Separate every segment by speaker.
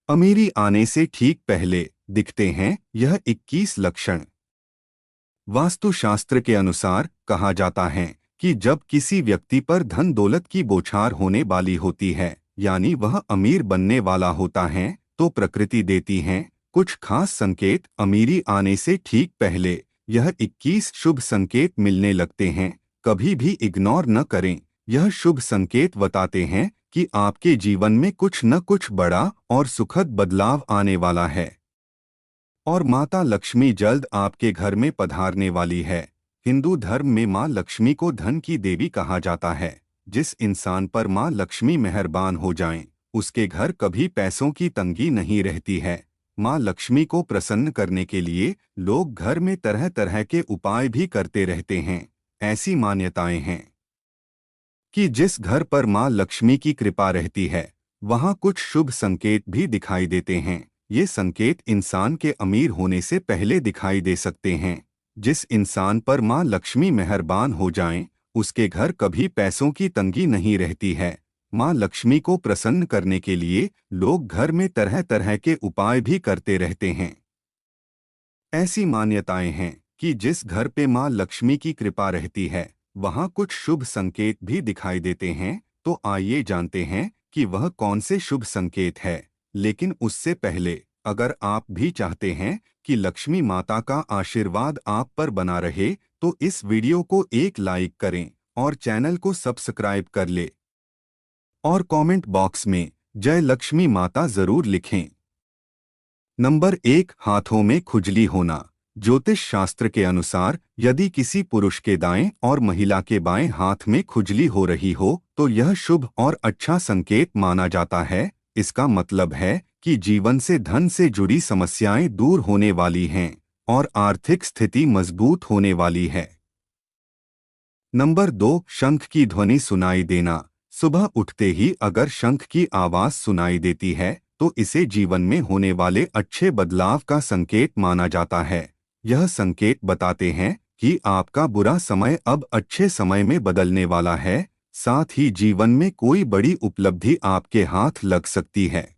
Speaker 1: अमीरी आने से ठीक पहले दिखते हैं यह 21 लक्षण। वास्तुशास्त्र के अनुसार कहा जाता है कि जब किसी व्यक्ति पर धन दौलत की बौछार होने वाली होती है, यानी वह अमीर बनने वाला होता है, तो प्रकृति देती है कुछ खास संकेत। अमीरी आने से ठीक पहले यह 21 शुभ संकेत मिलने लगते हैं। कभी भी इग्नोर न करें। यह शुभ संकेत बताते हैं कि आपके जीवन में कुछ न कुछ बड़ा और सुखद बदलाव आने वाला है और माता लक्ष्मी जल्द आपके घर में पधारने वाली है। हिंदू धर्म में माँ लक्ष्मी को धन की देवी कहा जाता है। जिस इंसान पर माँ लक्ष्मी मेहरबान हो जाएं, उसके घर कभी पैसों की तंगी नहीं रहती है। माँ लक्ष्मी को प्रसन्न करने के लिए लोग घर में तरह तरह के उपाय भी करते रहते हैं। ऐसी मान्यताएं हैं कि जिस घर पर माँ लक्ष्मी की कृपा रहती है, वहाँ कुछ शुभ संकेत भी दिखाई देते हैं। ये संकेत इंसान के अमीर होने से पहले दिखाई दे सकते हैं। जिस इंसान पर माँ लक्ष्मी मेहरबान हो जाएं, उसके घर कभी पैसों की तंगी नहीं रहती है। माँ लक्ष्मी को प्रसन्न करने के लिए लोग घर में तरह तरह के उपाय भी करते रहते हैं। ऐसी मान्यताएं हैं कि जिस घर पे माँ लक्ष्मी की कृपा रहती है, वहाँ कुछ शुभ संकेत भी दिखाई देते हैं। तो आइए जानते हैं कि वह कौन से शुभ संकेत है। लेकिन उससे पहले, अगर आप भी चाहते हैं कि लक्ष्मी माता का आशीर्वाद आप पर बना रहे, तो इस वीडियो को एक लाइक करें और चैनल को सब्सक्राइब कर ले और कमेंट बॉक्स में जय लक्ष्मी माता जरूर लिखें। नंबर 1, हाथों में खुजली होना। ज्योतिष शास्त्र के अनुसार यदि किसी पुरुष के दाएं और महिला के बाएं हाथ में खुजली हो रही हो, तो यह शुभ और अच्छा संकेत माना जाता है। इसका मतलब है कि जीवन से धन से जुड़ी समस्याएं दूर होने वाली हैं और आर्थिक स्थिति मजबूत होने वाली है। नंबर 2, शंख की ध्वनि सुनाई देना। सुबह उठते ही अगर शंख की आवाज सुनाई देती है, तो इसे जीवन में होने वाले अच्छे बदलाव का संकेत माना जाता है। यह संकेत बताते हैं कि आपका बुरा समय अब अच्छे समय में बदलने वाला है। साथ ही जीवन में कोई बड़ी उपलब्धि आपके हाथ लग सकती है।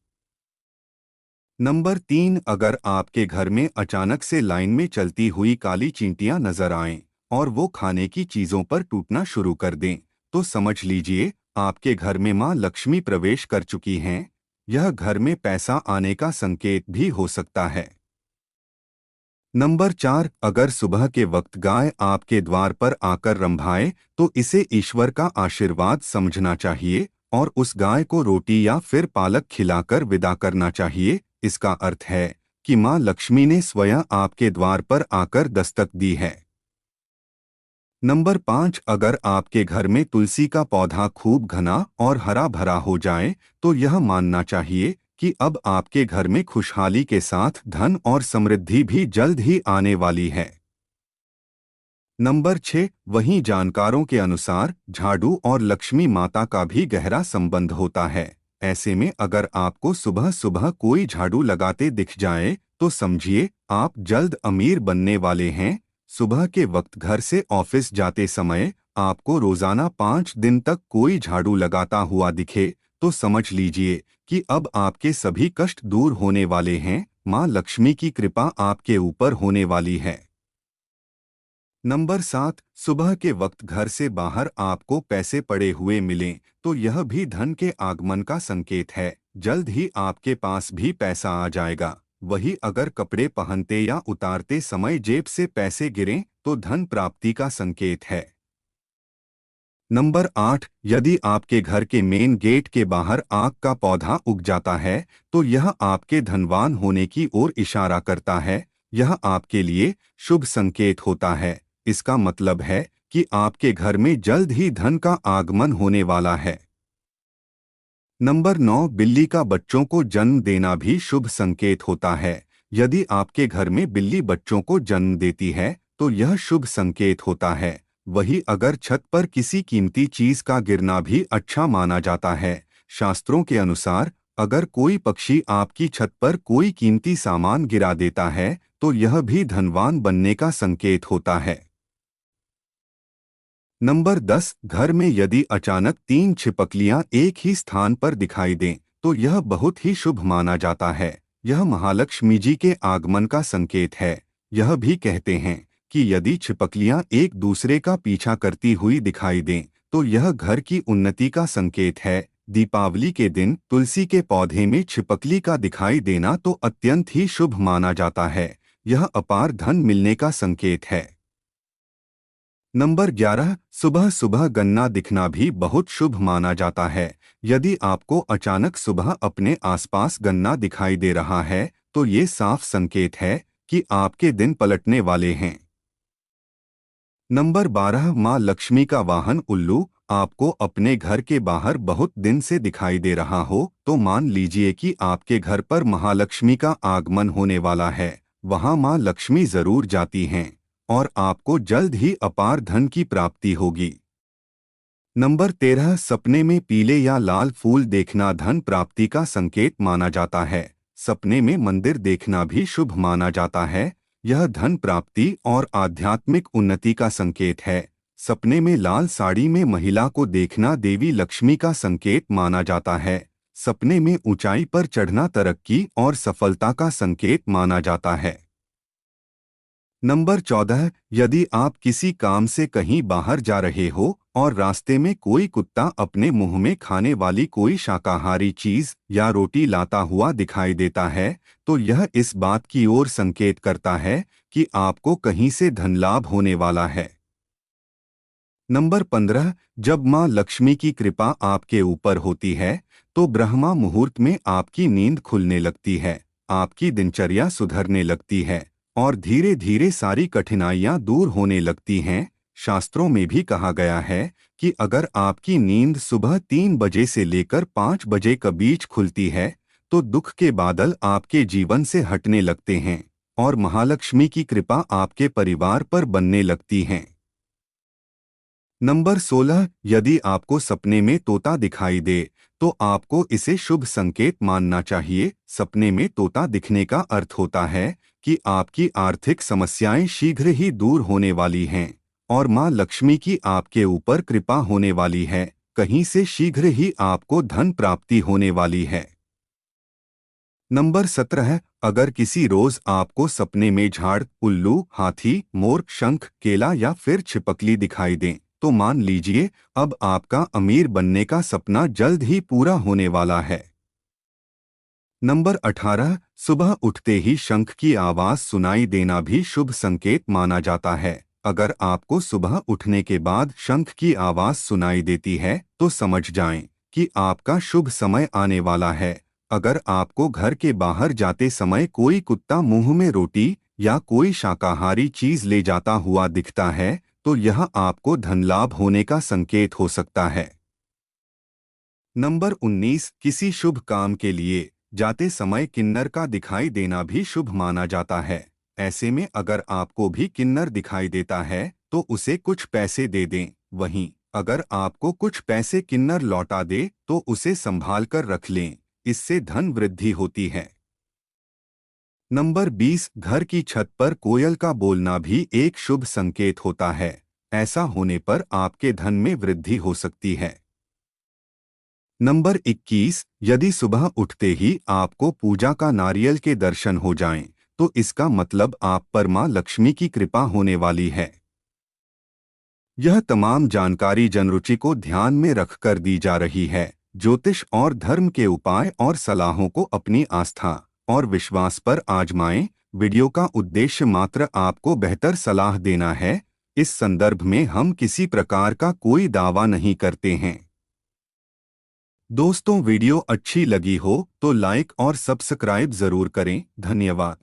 Speaker 1: नंबर 3, अगर आपके घर में अचानक से लाइन में चलती हुई काली चींटियां नजर आएं और वो खाने की चीजों पर टूटना शुरू कर दें, तो समझ लीजिए आपके घर में माँ लक्ष्मी प्रवेश कर चुकी हैं। यह घर में पैसा आने का संकेत भी हो सकता है। नंबर 4, अगर सुबह के वक्त गाय आपके द्वार पर आकर रंभाए, तो इसे ईश्वर का आशीर्वाद समझना चाहिए और उस गाय को रोटी या फिर पालक खिलाकर विदा करना चाहिए। इसका अर्थ है कि माँ लक्ष्मी ने स्वयं आपके द्वार पर आकर दस्तक दी है। नंबर 5, अगर आपके घर में तुलसी का पौधा खूब घना और हरा भरा हो जाए, तो यह मानना चाहिए कि अब आपके घर में खुशहाली के साथ धन और समृद्धि भी जल्द ही आने वाली है। नंबर 6, वहीं जानकारों के अनुसार झाड़ू और लक्ष्मी माता का भी गहरा संबंध होता है। ऐसे में अगर आपको सुबह सुबह कोई झाड़ू लगाते दिख जाए, तो समझिए आप जल्द अमीर बनने वाले हैं। सुबह के वक्त घर से ऑफिस जाते समय आपको रोजाना 5 दिन तक कोई झाड़ू लगाता हुआ दिखे, तो समझ लीजिए कि अब आपके सभी कष्ट दूर होने वाले हैं। माँ लक्ष्मी की कृपा आपके ऊपर होने वाली है। नंबर 7, सुबह के वक्त घर से बाहर आपको पैसे पड़े हुए मिलें, तो यह भी धन के आगमन का संकेत है। जल्द ही आपके पास भी पैसा आ जाएगा। वही अगर कपड़े पहनते या उतारते समय जेब से पैसे गिरें, तो धन प्राप्ति का संकेत है। नंबर 8, यदि आपके घर के मेन गेट के बाहर आक का पौधा उग जाता है, तो यह आपके धनवान होने की ओर इशारा करता है। यह आपके लिए शुभ संकेत होता है। इसका मतलब है कि आपके घर में जल्द ही धन का आगमन होने वाला है। नंबर 9, बिल्ली का बच्चों को जन्म देना भी शुभ संकेत होता है। यदि आपके घर में बिल्ली बच्चों को जन्म देती है, तो यह शुभ संकेत होता है। वही अगर छत पर किसी कीमती चीज का गिरना भी अच्छा माना जाता है। शास्त्रों के अनुसार अगर कोई पक्षी आपकी छत पर कोई कीमती सामान गिरा देता है, तो यह भी धनवान बनने का संकेत होता है। नंबर 10, घर में यदि अचानक 3 छिपकलियां एक ही स्थान पर दिखाई दें, तो यह बहुत ही शुभ माना जाता है। यह महालक्ष्मी जी के आगमन का संकेत है। यह भी कहते हैं कि यदि छिपकलियां एक दूसरे का पीछा करती हुई दिखाई दें तो यह घर की उन्नति का संकेत है। दीपावली के दिन तुलसी के पौधे में छिपकली का दिखाई देना तो अत्यंत ही शुभ माना जाता है। यह अपार धन मिलने का संकेत है। नंबर 11, सुबह सुबह गन्ना दिखना भी बहुत शुभ माना जाता है। यदि आपको अचानक सुबह अपने आसपास गन्ना दिखाई दे रहा है तो ये साफ संकेत है कि आपके दिन पलटने वाले हैं। नंबर 12, माँ लक्ष्मी का वाहन उल्लू आपको अपने घर के बाहर बहुत दिन से दिखाई दे रहा हो तो मान लीजिए कि आपके घर पर महालक्ष्मी का आगमन होने वाला है। वहाँ माँ लक्ष्मी जरूर जाती हैं और आपको जल्द ही अपार धन की प्राप्ति होगी। नंबर 13, सपने में पीले या लाल फूल देखना धन प्राप्ति का संकेत माना जाता है। सपने में मंदिर देखना भी शुभ माना जाता है। यह धन प्राप्ति और आध्यात्मिक उन्नति का संकेत है। सपने में लाल साड़ी में महिला को देखना देवी लक्ष्मी का संकेत माना जाता है। सपने में ऊंचाई पर चढ़ना तरक्की और सफलता का संकेत माना जाता है। नंबर 14, यदि आप किसी काम से कहीं बाहर जा रहे हो और रास्ते में कोई कुत्ता अपने मुंह में खाने वाली कोई शाकाहारी चीज या रोटी लाता हुआ दिखाई देता है तो यह इस बात की ओर संकेत करता है कि आपको कहीं से धन लाभ होने वाला है। नंबर 15, जब माँ लक्ष्मी की कृपा आपके ऊपर होती है तो ब्रह्मा मुहूर्त में आपकी नींद खुलने लगती है, आपकी दिनचर्या सुधरने लगती है और धीरे धीरे सारी कठिनाइयां दूर होने लगती हैं। शास्त्रों में भी कहा गया है कि अगर आपकी नींद सुबह 3 बजे से लेकर 5 बजे के बीच खुलती है तो दुख के बादल आपके जीवन से हटने लगते हैं और महालक्ष्मी की कृपा आपके परिवार पर बनने लगती हैं। नंबर 16, यदि आपको सपने में तोता दिखाई दे तो आपको इसे शुभ संकेत मानना चाहिए। सपने में तोता दिखने का अर्थ होता है कि आपकी आर्थिक समस्याएं शीघ्र ही दूर होने वाली हैं और माँ लक्ष्मी की आपके ऊपर कृपा होने वाली है। कहीं से शीघ्र ही आपको धन प्राप्ति होने वाली है। नंबर 17, अगर किसी रोज आपको सपने में झाड़, उल्लू, हाथी, मोर, शंख, केला या फिर छिपकली दिखाई दें तो मान लीजिए अब आपका अमीर बनने का सपना जल्द ही पूरा होने वाला है। नंबर 18, सुबह उठते ही शंख की आवाज सुनाई देना भी शुभ संकेत माना जाता है। अगर आपको सुबह उठने के बाद शंख की आवाज सुनाई देती है तो समझ जाएं कि आपका शुभ समय आने वाला है। अगर आपको घर के बाहर जाते समय कोई कुत्ता मुंह में रोटी या कोई शाकाहारी चीज ले जाता हुआ दिखता है तो यह आपको धन लाभ होने का संकेत हो सकता है। नंबर 19, किसी शुभ काम के लिए जाते समय किन्नर का दिखाई देना भी शुभ माना जाता है। ऐसे में अगर आपको भी किन्नर दिखाई देता है तो उसे कुछ पैसे दे दें। वहीं अगर आपको कुछ पैसे किन्नर लौटा दे तो उसे संभाल कर रख लें, इससे धन वृद्धि होती है। नंबर 20, घर की छत पर कोयल का बोलना भी एक शुभ संकेत होता है। ऐसा होने पर आपके धन में वृद्धि हो सकती है। नंबर 21, यदि सुबह उठते ही आपको पूजा का नारियल के दर्शन हो जाएं, तो इसका मतलब आप पर मां लक्ष्मी की कृपा होने वाली है। यह तमाम जानकारी जनरुचि को ध्यान में रखकर दी जा रही है। ज्योतिष और धर्म के उपाय और सलाहों को अपनी आस्था और विश्वास पर आजमाएं। वीडियो का उद्देश्य मात्र आपको बेहतर सलाह देना है। इस संदर्भ में हम किसी प्रकार का कोई दावा नहीं करते हैं। दोस्तों, वीडियो अच्छी लगी हो तो लाइक और सब्सक्राइब जरूर करें। धन्यवाद।